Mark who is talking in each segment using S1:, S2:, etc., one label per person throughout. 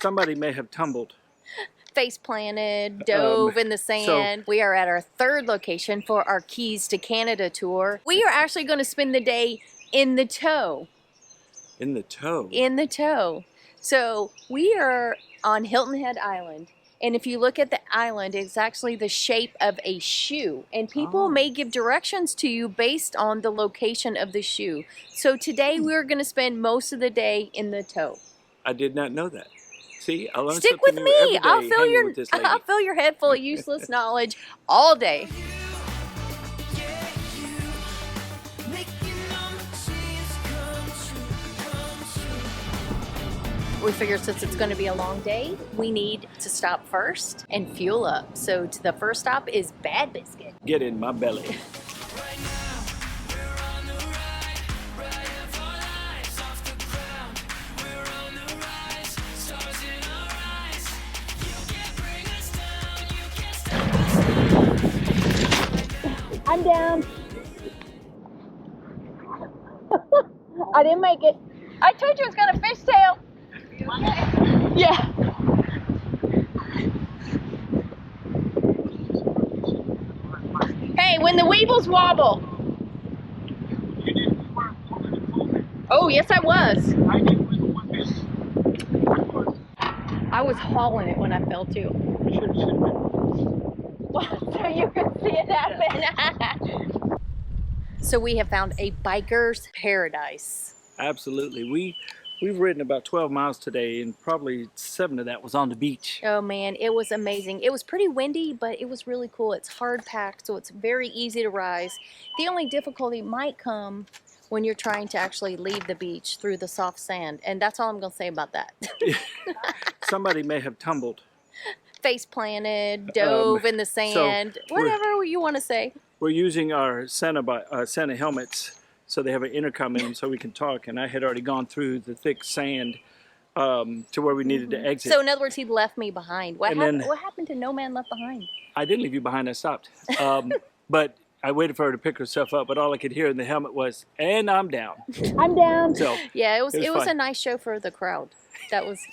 S1: Somebody may have tumbled.
S2: Face planted, dove in the sand. We are at our third location for our Keys to Canada tour. We are actually going to spend the day in the tow.
S1: In the tow?
S2: In the tow. So we are on Hilton Head Island. And if you look at the island, it's actually the shape of a shoe. And people may give directions to you based on the location of the shoe. So today we're going to spend most of the day in the tow.
S1: I did not know that. See, I learned
S2: Stick
S1: something
S2: with
S1: new every
S2: me.
S1: day
S2: I'll fill your head full of useless knowledge all day. We figured since it's going to be a long day, we need to stop first and fuel up. So the first stop is Bad Biscuit.
S1: Get in my belly.
S2: I'm down. I didn't make it. I told you it's got a fishtail. Yeah. Hey, when the weevils wobble. Oh, yes, I was. I was hauling it when I fell too. So you can see it happen. So we have found a biker's paradise.
S1: Absolutely. We've ridden about 12 miles today, and probably 7 of that was on the beach.
S2: Oh man, it was amazing. It was pretty windy, but it was really cool. It's hard packed, so it's very easy to rise. The only difficulty might come when you're trying to actually leave the beach through the soft sand, and that's all I'm going to say about that.
S1: Somebody may have tumbled.
S2: Face planted, dove in the sand, so whatever you want to say.
S1: We're using our Santa helmets, so they have an intercom in them so we can talk, and I had already gone through the thick sand to where we needed to exit.
S2: So in other words, he left me behind. What happened to No Man Left Behind?
S1: I didn't leave you behind, I stopped. But I waited for her to pick herself up, but all I could hear in the helmet was, and I'm down.
S2: I'm down.
S1: So
S2: yeah, it was a nice show for the crowd. That was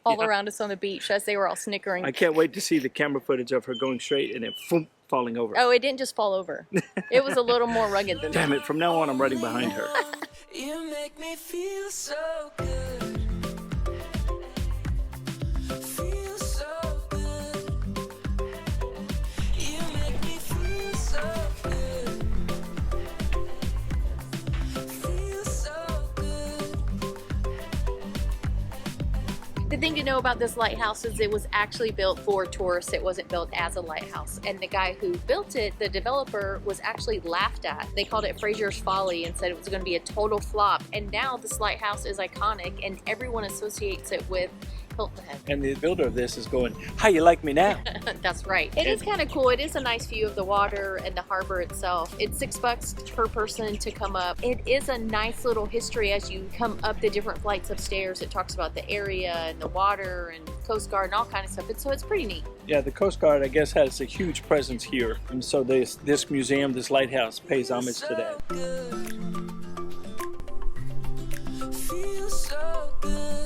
S2: all around us on the beach as they were all snickering.
S1: I can't wait to see the camera footage of her going straight and then boom, falling over.
S2: Oh, it didn't just fall over. It was a little more rugged than that.
S1: Damn it, from now on I'm riding behind her.
S3: You make me feel so good. Feel so good. You make me feel so good. Feel so good.
S2: The thing to know about this lighthouse is it was actually built for tourists. It wasn't built as a lighthouse. And the guy who built it, the developer, was actually laughed at. They called it Fraser's Folly and said it was going to be a total flop. And now this lighthouse is iconic and everyone associates it with Hilton Head.
S1: And the builder of this is going, how you like me now?
S2: That's right. It is kind of cool. It is a nice view of the water and the harbor itself. It's $6 per person to come up. It is a nice little history as you come up the different flights of stairs. It talks about the area and the water and Coast Guard and all kind of stuff. So it's pretty neat.
S1: Yeah, the Coast Guard, I guess, has a huge presence here. And so this museum, this lighthouse, pays homage to that.
S3: Feel so good.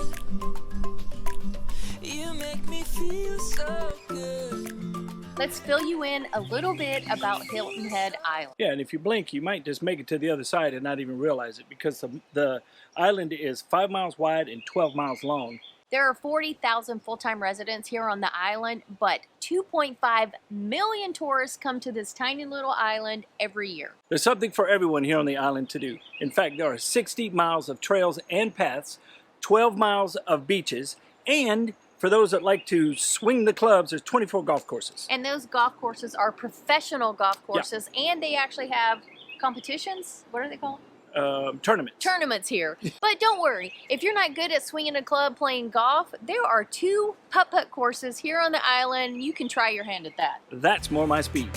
S3: You make me feel so good.
S2: Let's fill you in a little bit about Hilton Head Island.
S1: Yeah, and if you blink, you might just make it to the other side and not even realize it, because the island is 5 miles wide and 12 miles long.
S2: There are 40,000 full-time residents here on the island, but 2.5 million tourists come to this tiny little island every year.
S1: There's something for everyone here on the island to do. In fact, there are 60 miles of trails and paths, 12 miles of beaches, and for those that like to swing the clubs, there's 24 golf courses.
S2: And those golf courses are professional golf courses, and they actually have competitions. What are they called?
S1: Tournaments
S2: here. But don't worry, if you're not good at swinging a club playing golf, there are 2 putt-putt courses here on the island. You can try your hand at that.
S1: That's more my speed.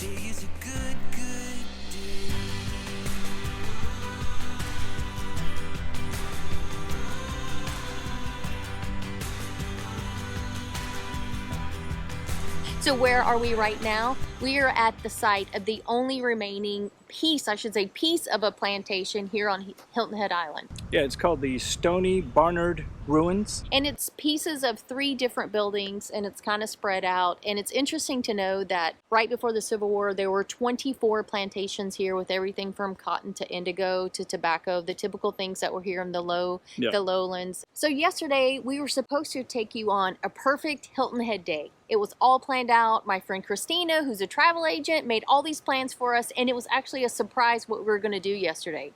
S2: So where are we right now? We are at the site of the only remaining piece, I should say piece of a plantation here on Hilton Head Island.
S1: Yeah, it's called the Stoney Barnard Ruins.
S2: And it's pieces of 3 different buildings, and it's kind of spread out. And it's interesting to know that right before the Civil War, there were 24 plantations here with everything from cotton to indigo to tobacco, the typical things that were here in the lowlands. So yesterday, we were supposed to take you on a perfect Hilton Head day. It was all planned out. My friend Christina, who's a travel agent, made all these plans for us, and it was actually a surprise what we were going to do yesterday.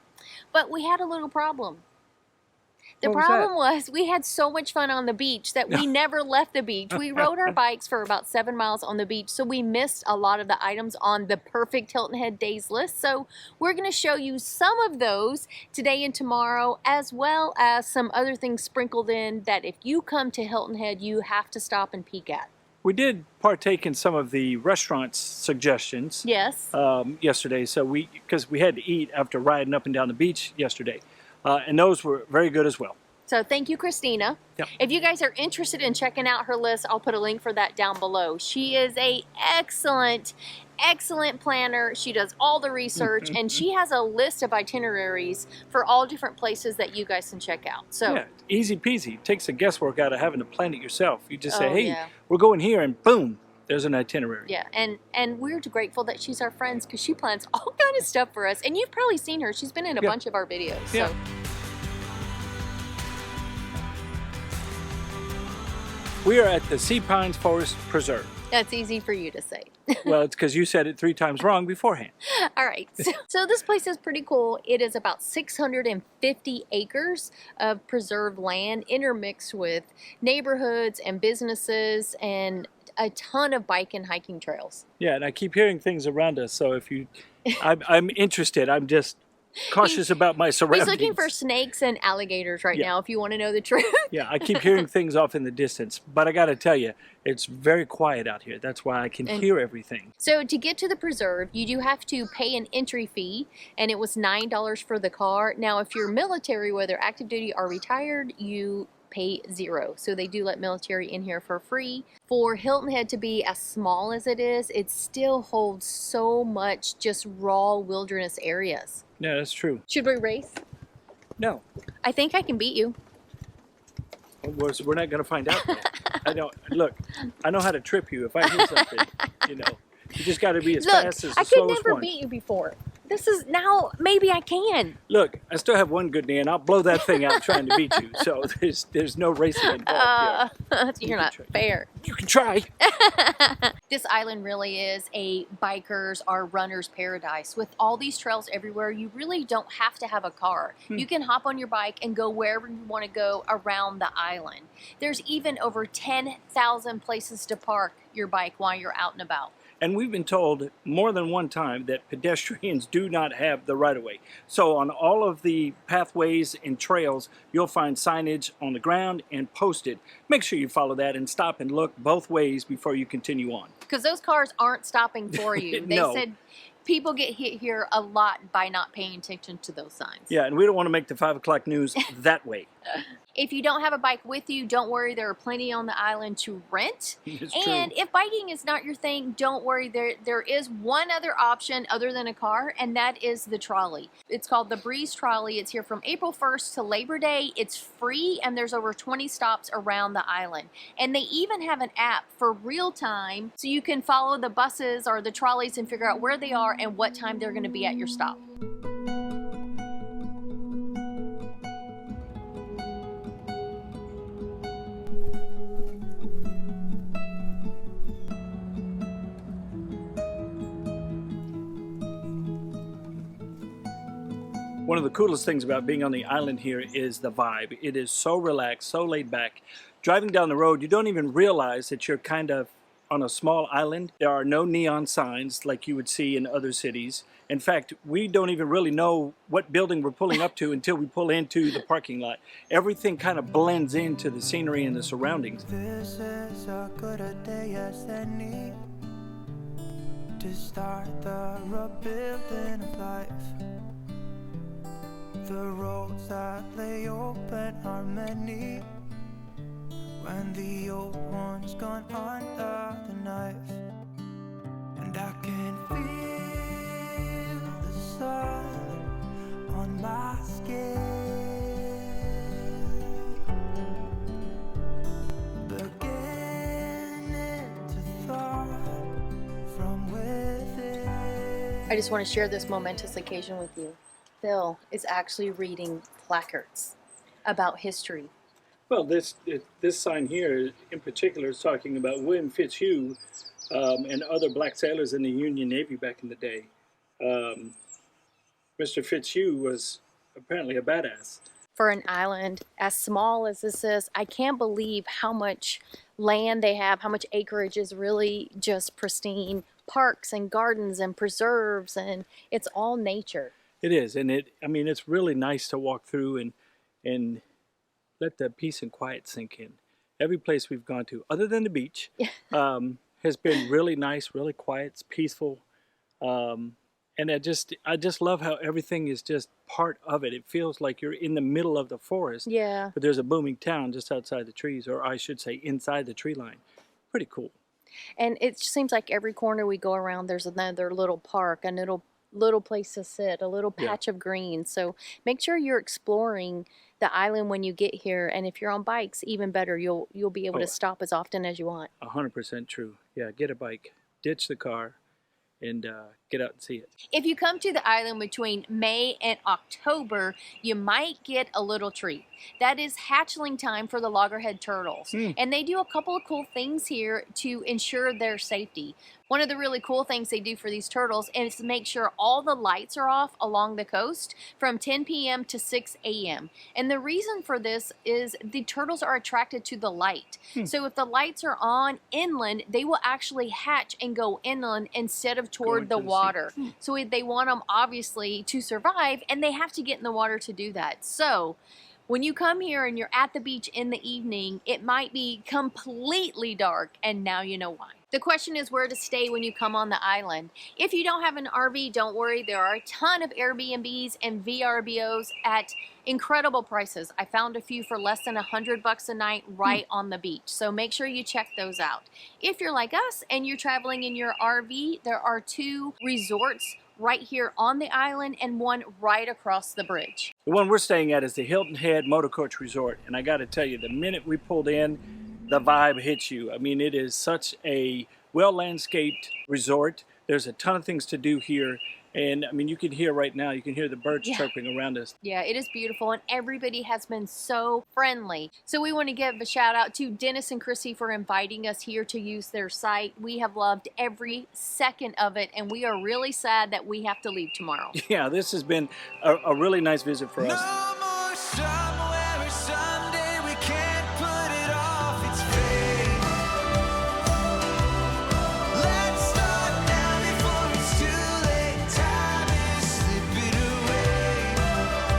S2: But we had a little problem. The problem was we had so much fun on the beach that we never left the beach. We rode our bikes for about 7 miles on the beach, so we missed a lot of the items on the perfect Hilton Head days list. So we're going to show you some of those today and tomorrow, as well as some other things sprinkled in that if you come to Hilton Head, you have to stop and peek at.
S1: We did partake in some of the restaurant's suggestions.
S2: Yes.
S1: Yesterday, so because we had to eat after riding up and down the beach yesterday. And those were very good as well.
S2: So thank you, Christina.
S1: Yep.
S2: If you guys are interested in checking out her list, I'll put a link for that down below. She is a excellent planner. She does all the research, and she has a list of itineraries for all different places that you guys can check out. So
S1: yeah, easy peasy. It takes the guesswork out of having to plan it yourself. You just say,
S2: Oh,
S1: hey,
S2: yeah.
S1: we're going here, and boom, there's an itinerary.
S2: yeah, and we're grateful that she's our friend because she plans all kind of stuff for us. And you've probably seen her. She's been in a
S1: Yeah.
S2: bunch of our videos.
S1: Yeah.
S2: So.
S1: We are at the Sea Pines Forest Preserve.
S2: That's easy for you to say.
S1: Well, it's because you said it 3 times wrong beforehand.
S2: All right, so this place is pretty cool. It is about 650 acres of preserved land intermixed with neighborhoods and businesses and a ton of bike and hiking trails.
S1: Yeah, and I keep hearing things around us, so if you, I'm interested. I'm just cautious about my surroundings.
S2: He's looking for snakes and alligators right now, if you want to know the truth.
S1: Yeah, I keep hearing things off in the distance, but I got to tell you, it's very quiet out here. That's why I can hear everything.
S2: So to get to the preserve, you do have to pay an entry fee, and it was $9 for the car. Now, if you're military, whether active duty or retired, you pay $0. So they do let military in here for free. For Hilton Head to be as small as it is, it still holds so much just raw wilderness areas.
S1: Yeah, that's true.
S2: Should we race?
S1: No,
S2: I think I can beat you.
S1: we're not going to find out. I don't look. I know how to trip you if I hear something. You know, you just got to be as fast as the
S2: I could
S1: slowest
S2: never
S1: one.
S2: beat you before. This is now, maybe I can.
S1: Look, I still have one good knee, and I'll blow that thing out trying to beat you. So there's no racing involved here.
S2: You're not fair.
S1: You can try.
S2: This island really is a bikers or runners paradise. With all these trails everywhere, you really don't have to have a car. You can hop on your bike and go wherever you want to go around the island. There's even over 10,000 places to park your bike while you're out and about.
S1: And we've been told more than one time that pedestrians do not have the right-of-way. So on all of the pathways and trails, you'll find signage on the ground and posted. Make sure you follow that and stop and look both ways before you continue on.
S2: Because those cars aren't stopping for you. They
S1: No.
S2: said people get hit here a lot by not paying attention to those signs.
S1: Yeah, and we don't want to make the 5 o'clock news that way.
S2: If you don't have a bike with you, don't worry. There are plenty on the island to rent.
S1: It's
S2: And
S1: true.
S2: if biking is not your thing, don't worry. There is one other option other than a car, and that is the trolley. It's called the Breeze Trolley. It's here from April 1st to Labor Day. It's free, and there's over 20 stops around the island. And they even have an app for real time, so you can follow the buses or the trolleys and figure out where they are and what time they're going to be at your stop.
S1: One of the coolest things about being on the island here is the vibe. It is so relaxed, so laid back. Driving down the road, you don't even realize that you're kind of on a small island. There are no neon signs like you would see in other cities. In fact, we don't even really know what building we're pulling up to until we pull into the parking lot. Everything kind of blends into the scenery and the surroundings.
S3: This is a good a day as any to start the rebuilding of life. The roads that lay open are many when the old one's gone under the knife. And I
S2: I just want to share this momentous occasion with you. Phil is actually reading placards about history.
S1: Well, this sign here in particular is talking about William Fitzhugh and other black sailors in the Union Navy back in the day. Mr. Fitzhugh was apparently a badass.
S2: For an island as small as this is, I can't believe how much land they have, how much acreage is really just pristine. Parks and gardens and preserves, and it's all nature.
S1: It is, and it's really nice to walk through and let the peace and quiet sink in. Every place we've gone to, other than the beach, has been really nice, really quiet, it's peaceful. And I just love how everything is just part of it. It feels like you're in the middle of the forest.
S2: Yeah.
S1: But there's a booming town just outside the trees, or I should say inside the tree line. Pretty cool.
S2: And it seems like every corner we go around, there's another little park, a little place to sit, a little patch of green. So make sure you're exploring the island when you get here. And if you're on bikes, even better, you'll be able to stop as often as you want.
S1: 100% true. Yeah, get a bike, ditch the car, and get out and see it.
S2: If you come to the island between May and October, you might get a little treat. That is hatchling time for the loggerhead turtles. And they do a couple of cool things here to ensure their safety. One of the really cool things they do for these turtles is to make sure all the lights are off along the coast from 10 p.m. to 6 a.m. And the reason for this is the turtles are attracted to the light. So if the lights are on inland, they will actually hatch and go inland instead of toward the water. So they want them obviously to survive, and they have to get in the water to do that. So when you come here and you're at the beach in the evening, it might be completely dark, and now you know why. The question is where to stay when you come on the island. If you don't have an RV, don't worry. There are a ton of Airbnbs and VRBOs at incredible prices. I found a few for less than $100 a night right on the beach. So make sure you check those out. If you're like us and you're traveling in your RV, there are 2 resorts right here on the island and one right across the bridge.
S1: The one we're staying at is the Hilton Head Motor Coach Resort. And I got to tell you, the minute we pulled in, the vibe hits you. I mean, it is such a well-landscaped resort. There's a ton of things to do here. And I mean, you can hear right now, you can hear the birds chirping around us.
S2: Yeah, it is beautiful, and everybody has been so friendly. So we want to give a shout out to Dennis and Chrissy for inviting us here to use their site. We have loved every second of it, and we are really sad that we have to leave tomorrow.
S1: Yeah, this has been a really nice visit for us.